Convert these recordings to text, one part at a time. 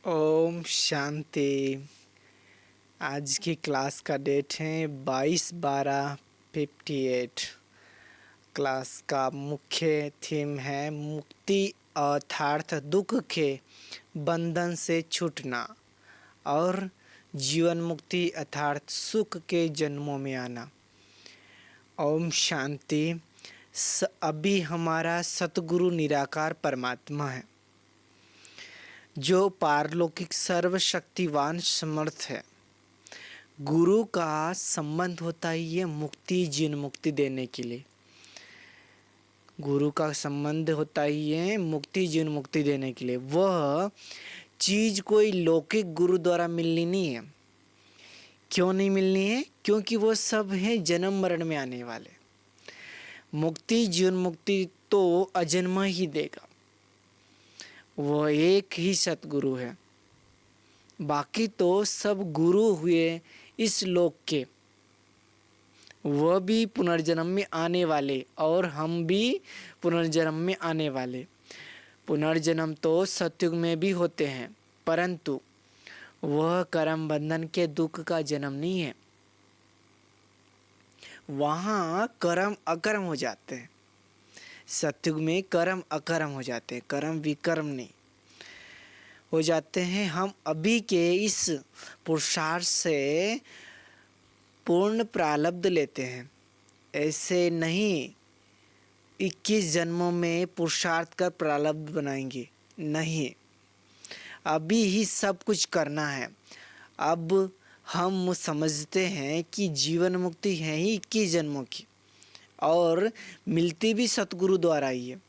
ओम शांति। आज की क्लास का डेट है 22/12/58। क्लास का मुख्य थीम है मुक्ति अर्थात दुख के बंधन से छूटना और जीवन मुक्ति अर्थात सुख के जन्मों में आना। ओम शांति। अभी हमारा सतगुरु निराकार परमात्मा है जो पारलौकिक सर्वशक्तिवान समर्थ है। गुरु का संबंध होता है ये मुक्ति जीवन मुक्ति देने के लिए। गुरु का संबंध होता है ये मुक्ति जीवन मुक्ति देने के लिए। वह चीज़ कोई लौकिक गुरु द्वारा मिलनी नहीं है। क्यों नहीं मिलनी है? क्योंकि वो सब है जन्म मरण में आने वाले। मुक्ति जीवन मुक्ति तो अजन्म ही देगा। वह एक ही सतगुरु है। बाकी तो सब गुरु हुए इस लोक के, वह भी पुनर्जन्म में आने वाले और हम भी पुनर्जन्म में आने वाले। पुनर्जन्म तो सतयुग में भी होते हैं, परंतु वह कर्म बंधन के दुख का जन्म नहीं है। वहाँ कर्म अकर्म हो जाते हैं। सतयुग में कर्म अकर्म हो जाते हैं, कर्म विकर्म नहीं हो जाते हैं। हम अभी के इस पुरुषार्थ से पूर्ण प्रारब्ध लेते हैं। ऐसे नहीं 21 जन्मों में पुरुषार्थ कर प्रारब्ध बनाएंगे, नहीं। अभी ही सब कुछ करना है। अब हम समझते हैं कि जीवन मुक्ति है ही 21 जन्मों की और मिलती भी सतगुरु द्वारा ही है।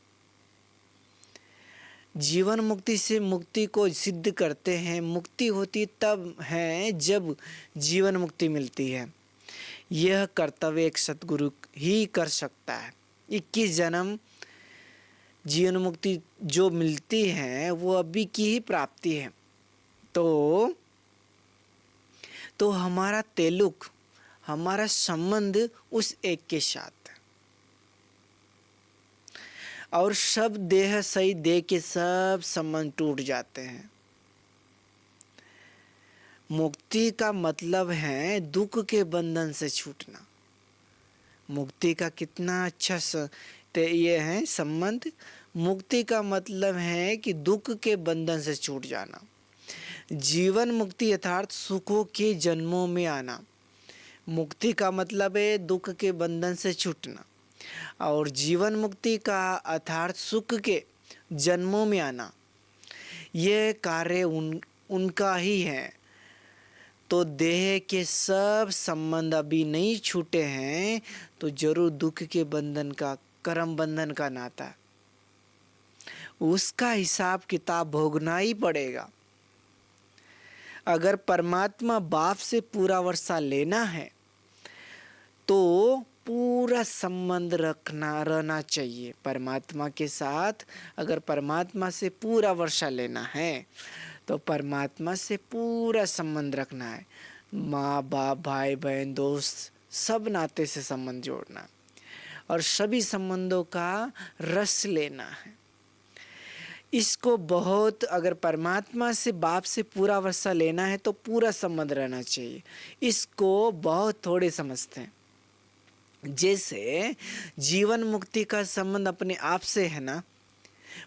जीवन मुक्ति से मुक्ति को सिद्ध करते हैं। मुक्ति होती तब है जब जीवन मुक्ति मिलती है। यह कर्तव्य एक सतगुरु ही कर सकता है। 21 जन्म जीवन मुक्ति जो मिलती है वो अभी की ही प्राप्ति है। तो हमारा तेलुक, हमारा संबंध उस एक के साथ है। और सब देह सही देह के सब संबंध टूट जाते हैं। मुक्ति का मतलब है दुख के बंधन से छूटना। मुक्ति का कितना अच्छा ये है संबंध। मुक्ति का मतलब है कि दुख के बंधन से छूट जाना। जीवन मुक्ति अर्थात सुखों के जन्मों में आना। मुक्ति का मतलब है दुख के बंधन से छूटना और जीवन मुक्ति का अर्थात सुख के जन्मों में आना। यह कार्य उनका ही है। तो देह के सब संबंध अभी नहीं छूटे हैं तो जरूर दुख के बंधन का, कर्म बंधन का नाता, उसका हिसाब किताब भोगना ही पड़ेगा। अगर परमात्मा बाप से पूरा वर्षा लेना है तो पूरा संबंध रहना चाहिए परमात्मा के साथ। अगर परमात्मा से पूरा वर्षा लेना है तो परमात्मा से पूरा संबंध रखना है। माँ बाप भाई बहन दोस्त सब नाते से संबंध जोड़ना है और सभी संबंधों का रस लेना है। इसको बहुत, अगर परमात्मा से बाप से पूरा वर्षा लेना है तो पूरा संबंध रहना चाहिए। इसको बहुत थोड़े समझते हैं। जैसे जीवन मुक्ति का संबंध अपने आप से है ना,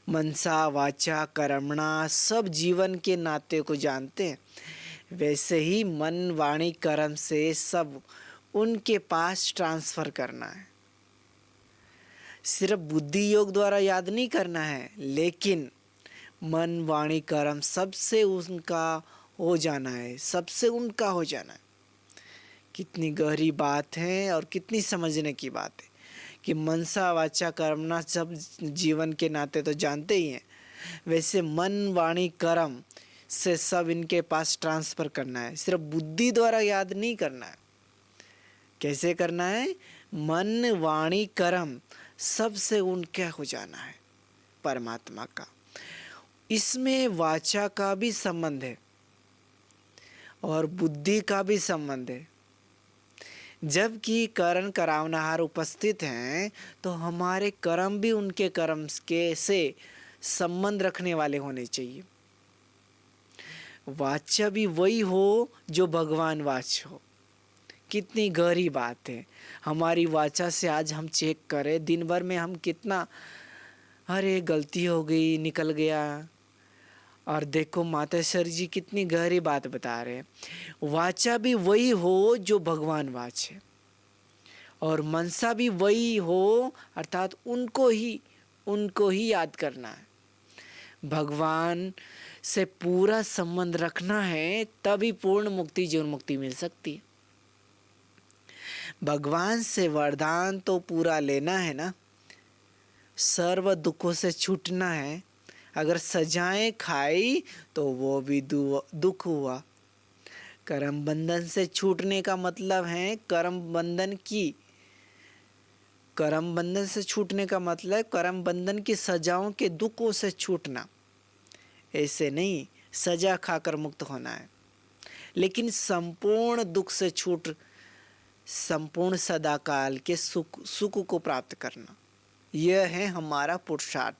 मनसा वाचा कर्मणा सब जीवन के नाते को जानते हैं। वैसे ही मन वाणी कर्म से सब उनके पास ट्रांसफर करना है। सिर्फ बुद्धि योग द्वारा याद नहीं करना है, लेकिन मन वाणी कर्म सबसे उनका हो जाना है, सबसे उनका हो जाना है। कितनी गहरी बात है और कितनी समझने की बात है कि मनसा वाचा कर्मणा सब जीवन के नाते तो जानते ही हैं। वैसे मन वाणी कर्म से सब इनके पास ट्रांसफ़र करना है। सिर्फ बुद्धि द्वारा याद नहीं करना है। कैसे करना है? मन वाणी कर्म सबसे उनके हो जाना है, परमात्मा का। इसमें वाचा का भी संबंध है और बुद्धि का भी संबंध है। जबकि करण करावनहार उपस्थित हैं तो हमारे कर्म भी उनके कर्म के से संबंध रखने वाले होने चाहिए। वाचा भी वही हो जो भगवान वाच हो। कितनी गहरी बात है। हमारी वाचा से आज हम चेक करें दिन भर में हम कितना, अरे गलती हो गई, निकल गया। और देखो मातेश्वर जी कितनी गहरी बात बता रहे हैं। वाचा भी वही हो जो भगवान वाच है, और मनसा भी वही हो, अर्थात उनको ही याद करना है। भगवान से पूरा संबंध रखना है, तभी पूर्ण मुक्ति, जीवन मुक्ति मिल सकती है। भगवान से वरदान तो पूरा लेना है ना, सर्व दुखों से छूटना है। अगर सजाएं खाई तो वो भी दुख हुआ। कर्म बंधन से छूटने का मतलब है कर्म बंधन से छूटने का मतलब कर्म बंधन की सजाओं के दुखों से छूटना। ऐसे नहीं सजा खाकर मुक्त होना है, लेकिन संपूर्ण दुख से छूट संपूर्ण सदाकाल के सुख को प्राप्त करना। यह है हमारा पुरुषार्थ,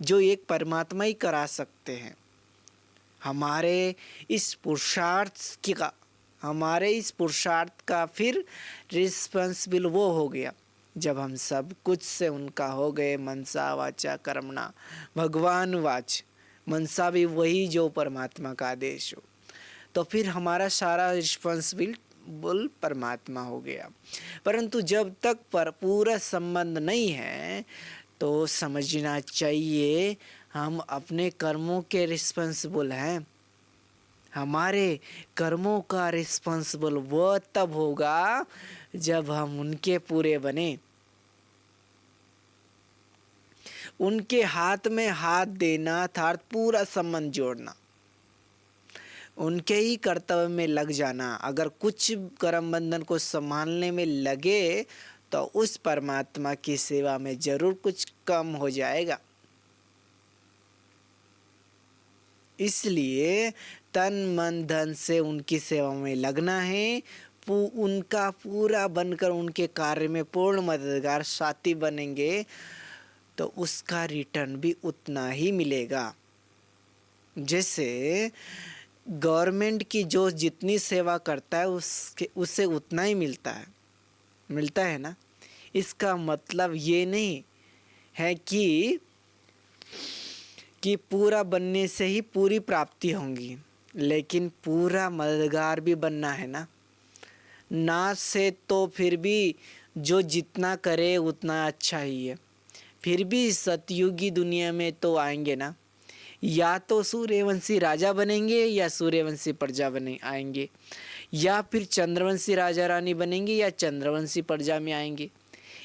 जो एक परमात्मा ही करा सकते हैं। हमारे इस पुरुषार्थ का फिर रिस्पॉन्सिबल वो हो गया जब हम सब कुछ से उनका हो गए। मनसा वाचा कर्मणा भगवान वाच, मनसा भी वही जो परमात्मा का आदेश हो, तो फिर हमारा सारा रिस्पॉन्सिबल परमात्मा हो गया। परंतु जब तक पूरा संबंध नहीं है तो समझना चाहिए हम अपने कर्मों के रिस्पॉन्सिबल हैं। हमारे कर्मों का रिस्पॉन्सिबल वह तब होगा जब हम उनके पूरे बने। उनके हाथ में हाथ देना अर्थात पूरा संबंध जोड़ना, उनके ही कर्तव्य में लग जाना। अगर कुछ कर्म बंधन को संभालने में लगे तो उस परमात्मा की सेवा में जरूर कुछ कम हो जाएगा। इसलिए तन मन धन से उनकी सेवा में लगना है। उनका पूरा बनकर उनके कार्य में पूर्ण मददगार साथी बनेंगे तो उसका रिटर्न भी उतना ही मिलेगा। जैसे गवर्नमेंट की जो जितनी सेवा करता है उससे उतना ही मिलता है ना। इसका मतलब ये नहीं है कि पूरा बनने से ही पूरी प्राप्ति होंगी, लेकिन पूरा मददगार भी बनना है ना से तो फिर भी जो जितना करे उतना अच्छा ही है। फिर भी सतयुगी दुनिया में तो आएंगे ना, या तो सूर्यवंशी राजा बनेंगे या सूर्यवंशी प्रजा आएंगे, या फिर चंद्रवंशी राजा रानी बनेंगे या चंद्रवंशी प्रजा में आएंगे।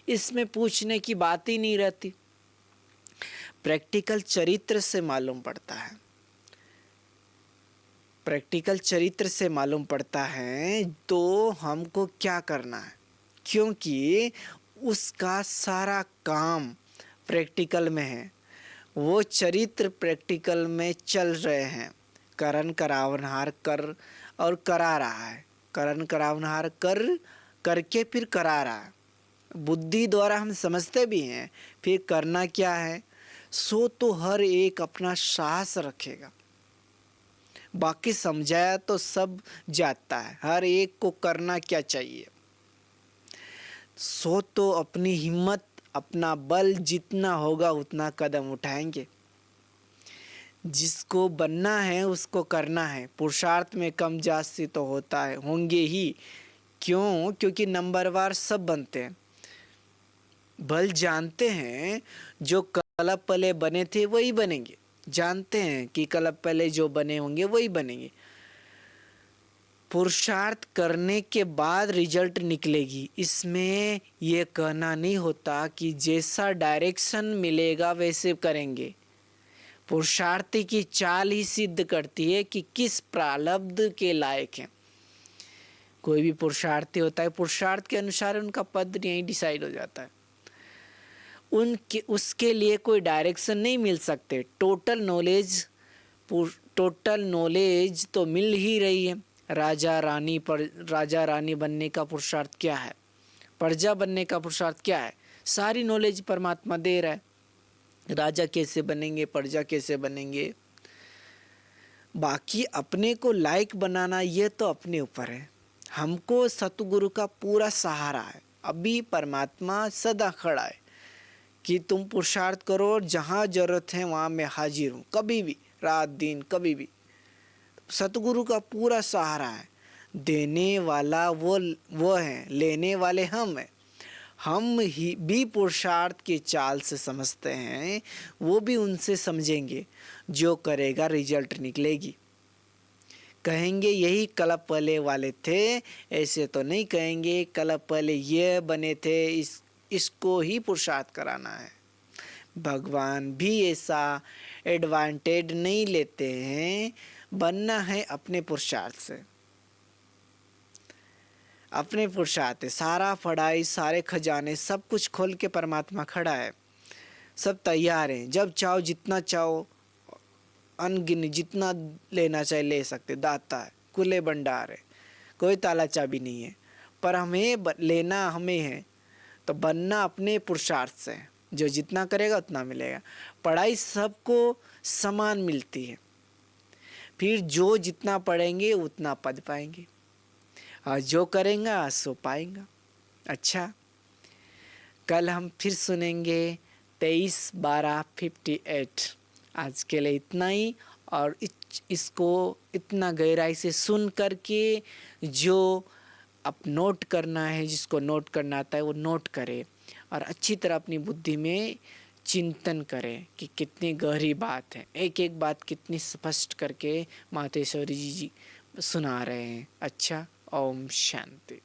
इसमें पूछने की बात ही नहीं रहती। प्रैक्टिकल चरित्र से मालूम पड़ता है तो हमको क्या करना है, क्योंकि उसका सारा काम प्रैक्टिकल में है। वो चरित्र प्रैक्टिकल में चल रहे हैं। करण करावनहार कर और करा रहा है, करण करावनहार करके फिर करा रहा है। बुद्धि द्वारा हम समझते भी हैं, फिर करना क्या है सो तो हर एक अपना साहस रखेगा। बाकी समझाया तो सब जाता है, हर एक को करना क्या चाहिए सो तो अपनी हिम्मत अपना बल जितना होगा उतना कदम उठाएंगे। जिसको बनना है उसको करना है। पुरुषार्थ में कम जास्ती तो होंगे ही। क्योंकि नंबरवार सब बनते हैं। बल जानते हैं जो कल पहले बने थे वही बनेंगे, जानते हैं कि कल पहले जो बने होंगे वही बनेंगे। पुरुषार्थ करने के बाद रिजल्ट निकलेगी। इसमें यह कहना नहीं होता कि जैसा डायरेक्शन मिलेगा वैसे करेंगे। पुरुषार्थी की चाल ही सिद्ध करती है कि किस प्रारब्ध के लायक हैं। कोई भी पुरुषार्थी होता है, पुरुषार्थ के अनुसार उनका पद यही डिसाइड हो जाता है। उसके लिए कोई डायरेक्शन नहीं मिल सकते। टोटल नॉलेज तो मिल ही रही है। राजा रानी बनने का पुरुषार्थ क्या है, प्रजा बनने का पुरुषार्थ क्या है, सारी नॉलेज परमात्मा दे रहा है। राजा कैसे बनेंगे, प्रजा कैसे बनेंगे, बाकी अपने को लायक बनाना ये तो अपने ऊपर है। हमको सतगुरु का पूरा सहारा है। अभी परमात्मा सदा खड़ा है कि तुम पुरुषार्थ करो और जहाँ जरूरत है वहाँ मैं हाजिर हूँ, कभी भी, रात दिन कभी भी। सतगुरु का पूरा सहारा है। देने वाला वो है, लेने वाले हम हैं। हम ही भी पुरुषार्थ की चाल से समझते हैं, वो भी उनसे समझेंगे। जो करेगा रिजल्ट निकलेगी। कहेंगे यही कलप पहले वाले थे, ऐसे तो नहीं कहेंगे कलप पहले ये बने थे, इसको ही पुरुषार्थ कराना है। भगवान भी ऐसा एडवांटेज नहीं लेते हैं। बनना है अपने पुरुषार्थ से, अपने पुरुषार्थ है। सारा पढ़ाई, सारे खजाने, सब कुछ खोल के परमात्मा खड़ा है। सब तैयार हैं, जब चाहो जितना चाहो, अनगिन जितना लेना चाहे ले सकते। दाता है, खुले भंडार है, कोई ताला चाबी नहीं है। पर हमें लेना हमें है, तो बनना अपने पुरुषार्थ से है। जो जितना करेगा उतना मिलेगा। पढ़ाई सबको समान मिलती है, फिर जो जितना पढ़ेंगे उतना पद पाएंगे, और जो करेंगे सो पाएंगा। अच्छा, कल हम फिर सुनेंगे 23/12/58। आज के लिए इतना ही। और इसको इतना गहराई से सुन करके जो अब नोट करना है, जिसको नोट करना आता है वो नोट करे, और अच्छी तरह अपनी बुद्धि में चिंतन करें कि कितनी गहरी बात है। एक एक बात कितनी स्पष्ट करके मातेश्वरी जी सुना रहे हैं। अच्छा, ओम शांति।